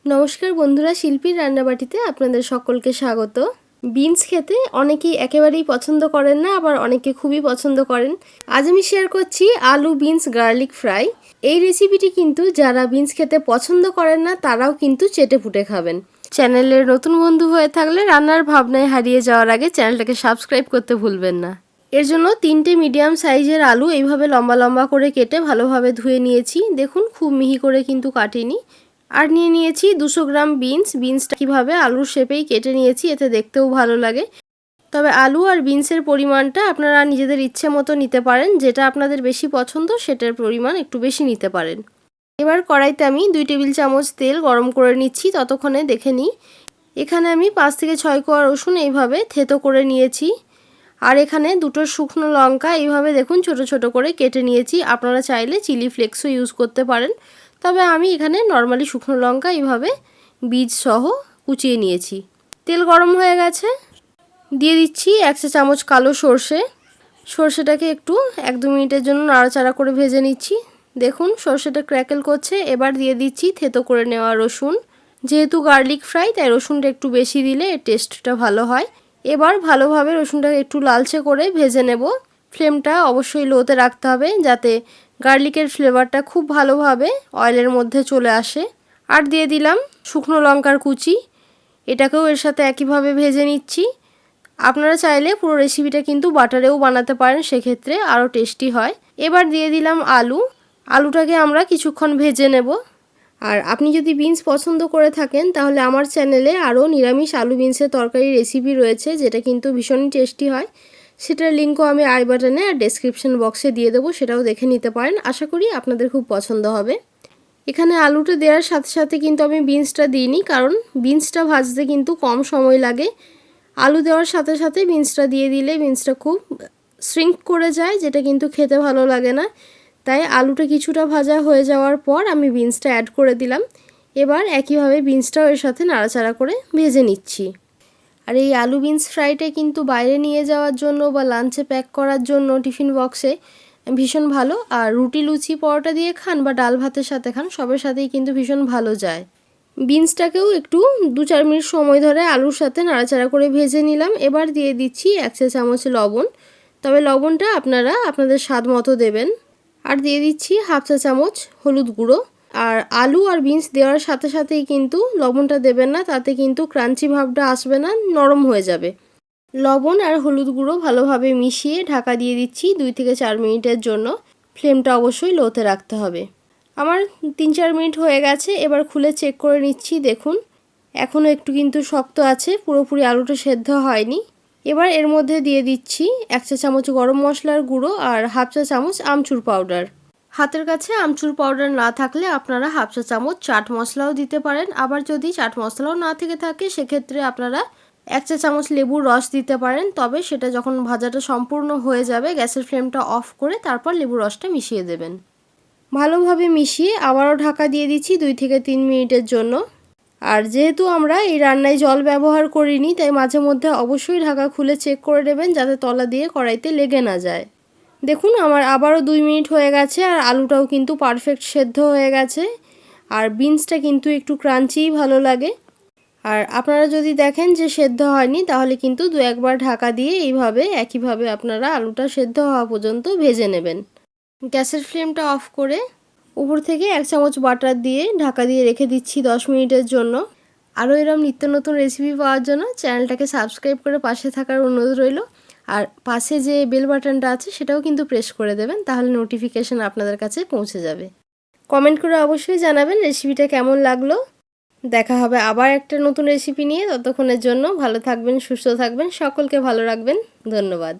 নমস্কার বন্ধুরা, শিল্পীর রান্নাবাটিতে আপনাদের সকলকে স্বাগত। বিনস খেতে অনেকেই একেবারেই পছন্দ করেন না, আবার অনেকে খুবই পছন্দ করেন। আজ আমি শেয়ার করছি আলু বিনস গার্লিক ফ্রাই। এই রেসিপিটি কিন্তু যারা বিনস খেতে পছন্দ করেন না তারাও কিন্তু চেটে পুটে খাবেন। চ্যানেলের নতুন বন্ধু হয়ে থাকলে রান্নার ভাবনায় হারিয়ে যাওয়ার আগে চ্যানেলটাকে সাবস্ক্রাইব করতে ভুলবেন না। এর জন্য 3টে মিডিয়াম সাইজের আলু এইভাবে লম্বা লম্বা করে কেটে ভালোভাবে ধুয়ে নিয়েছি। দেখুন, খুব মিহি করে কিন্তু কাটিনি। আর নিয়ে নিয়েছি 200 গ্রাম বিনসটা কীভাবে আলুর শেপেই কেটে নিয়েছি, এতে দেখতেও ভালো লাগে। তবে আলু আর বিনসের পরিমাণটা আপনারা নিজেদের ইচ্ছে মতো নিতে পারেন, যেটা আপনাদের বেশি পছন্দ সেটার পরিমাণ একটু বেশি নিতে পারেন। এবার কড়াইতে আমি 2 টেবিল চামচ তেল গরম করে নিচ্ছি, ততক্ষণে দেখে নিই। এখানে আমি 5 থেকে 6 কোয়া রসুন এইভাবে থেতো করে নিয়েছি। আর এখানে 2টো শুকনো লঙ্কা এইভাবে দেখুন ছোট ছোট করে কেটে নিয়েছি। আপনারা চাইলে চিলি ফ্লেক্সও ইউজ করতে পারেন, তবে আমি এখানে নর্মালি শুকনো লঙ্কা এইভাবে বীজ সহ কুচিয়ে নিয়েছি। তেল গরম হয়ে গেছে, দিয়ে দিচ্ছি 1 চা চামচ কালো সর্ষে। সর্ষেটাকে একটু 1-2 মিনিটের জন্য নাড়াচাড়া করে ভেজে নিচ্ছি। দেখুন সর্ষেটা ক্র্যাকেল করছে। এবার দিয়ে দিচ্ছি থেতো করে নেওয়া রসুন। যেহেতু গার্লিক ফ্রাই তাই রসুনটা একটু বেশি দিলে এর টেস্টটা ভালো হয়। এবার ভালোভাবে রসুনটাকে একটু লালচে করে ভেজে নেব। ফ্লেমটা অবশ্যই লোতে রাখতে হবে যাতে গার্লিকের ফ্লেভারটা খুব ভালোভাবে অয়েলের মধ্যে চলে আসে। আর দিয়ে দিলাম শুকনো লঙ্কার কুচি, এটাকেও এর সাথে একইভাবে ভেজে নিচ্ছি। আপনারা চাইলে পুরো রেসিপিটা কিন্তু বাটারেও বানাতে পারেন, সেক্ষেত্রে আরও টেস্টি হয়। এবার দিয়ে দিলাম আলুটাকে আমরা কিছুক্ষণ ভেজে নেব। আর আপনি যদি বিনস পছন্দ করে থাকেন তাহলে আমার চ্যানেলে আরও নিরামিষ আলু বিনসের তরকারি রেসিপি রয়েছে, যেটা কিন্তু ভীষণই টেস্টি হয়। সেটার লিঙ্কও আমি আই বাটনে আর ডেসক্রিপশন বক্সে দিয়ে দেবো, সেটাও দেখে নিতে পারেন। আশা করি আপনাদের খুব পছন্দ হবে। এখানে আলুটা দেওয়ার সাথে সাথে কিন্তু আমি বিনসটা দিইনি, কারণ বিনসটা ভাজতে কিন্তু কম সময় লাগে। আলু দেওয়ার সাথে সাথে বিনসটা দিয়ে দিলে বিনসটা খুব শ্রিঙ্ক করে যায়, যেটা কিন্তু খেতে ভালো লাগে না। তাই আলুটা কিছুটা ভাজা হয়ে যাওয়ার পর আমি বিনসটা অ্যাড করে দিলাম। এবার একইভাবে বিনসটাও এর সাথে নাড়াচাড়া করে ভেজে নিচ্ছি। আর এই আলু বিনস ফ্রাইটা কিন্তু বাইরে নিয়ে যাওয়ার জন্য বা লাঞ্চে প্যাক করার জন্য টিফিন বক্সে ভীষণ ভালো। আর রুটি লুচি পরোটা দিয়ে খান বা ডাল ভাতের সাথে খান, সবের সাথেই কিন্তু ভীষণ ভালো যায়। বিনসটাকেও একটু 2-4 মিনিট সময় ধরে আলুর সাথে নাড়াচাড়া করে ভেজে নিলাম। এবার দিয়ে দিচ্ছি 1 চা চামচ লবণ, তবে লবণটা আপনারা আপনাদের স্বাদ মতো দেবেন। আর দিয়ে দিচ্ছি 1/2 চা চামচ হলুদ গুঁড়ো। আর আলু আর বিনস দেওয়ার সাথে সাথেই কিন্তু লবণটা দেবেন না, তাতে কিন্তু ক্রাঞ্চি ভাবটা আসবে না, নরম হয়ে যাবে। লবণ আর হলুদ গুঁড়ো ভালোভাবে মিশিয়ে ঢাকা দিয়ে দিচ্ছি 2 থেকে 4 মিনিটের জন্য। ফ্লেমটা অবশ্যই লোতে রাখতে হবে। আমার 3-4 মিনিট হয়ে গেছে। এবার খুলে চেক করে নিচ্ছি। দেখুন এখনও একটু কিন্তু শক্ত আছে, পুরোপুরি আলুটা সেদ্ধ হয়নি। এবার এর মধ্যে দিয়ে দিচ্ছি 1 চা চামচ গরম মশলার গুঁড়ো আর 1/2 চা চামচ আমচুর পাউডার। হাতের কাছে আমচুর পাউডার না থাকলে আপনারা 1/2 চা চামচ চাট মশলাও দিতে পারেন। আবার যদি চাট মশলাও না থেকে থাকে সেক্ষেত্রে আপনারা 1 চা চামচ লেবুর রস দিতে পারেন। তবে সেটা যখন ভাজাটা সম্পূর্ণ হয়ে যাবে গ্যাসের ফ্লেমটা অফ করে তারপর লেবুর রসটা মিশিয়ে দেবেন। ভালোভাবে মিশিয়ে আবারও ঢাকা দিয়ে দিচ্ছি 2 থেকে 3 মিনিটের জন্য। আর যেহেতু আমরা এই রান্নায় জল ব্যবহার করিনি, তাই মাঝে মধ্যে অবশ্যই ঢাকা খুলে চেক করে নেবেন যাতে তলা দিয়ে কড়াইতে লেগে না যায়। দেখুন আমার আবারও 2 মিনিট হয়ে গেছে আর আলুটাও কিন্তু পারফেক্ট সেদ্ধ হয়ে গেছে। আর বিনসটা কিন্তু একটু ক্রাঞ্চিই ভালো লাগে। আর আপনারা যদি দেখেন যে সেদ্ধ হয়নি তাহলে কিন্তু 2-1 বার ঢাকা দিয়ে এইভাবে একইভাবে আপনারা আলুটা সেদ্ধ হওয়া পর্যন্ত ভেজে নেবেন। গ্যাসের ফ্লেমটা অফ করে উপর থেকে 1 চামচ বাটার দিয়ে ঢাকা দিয়ে রেখে দিচ্ছি 10 মিনিটের জন্য। আরও এরকম নিত্য নতুন রেসিপি পাওয়ার জন্য চ্যানেলটাকে সাবস্ক্রাইব করে পাশে থাকার অনুরোধ রইল। আর পাশে যে বেল বাটনটা আছে সেটাও কিন্তু প্রেস করে দেবেন, তাহলে নোটিফিকেশান আপনাদের কাছে পৌঁছে যাবে। কমেন্ট করে অবশ্যই জানাবেন রেসিপিটা কেমন লাগলো। দেখা হবে আবার একটা নতুন রেসিপি নিয়ে। ততক্ষণের জন্য ভালো থাকবেন, সুস্থ থাকবেন, সকলকে ভালো রাখবেন। ধন্যবাদ।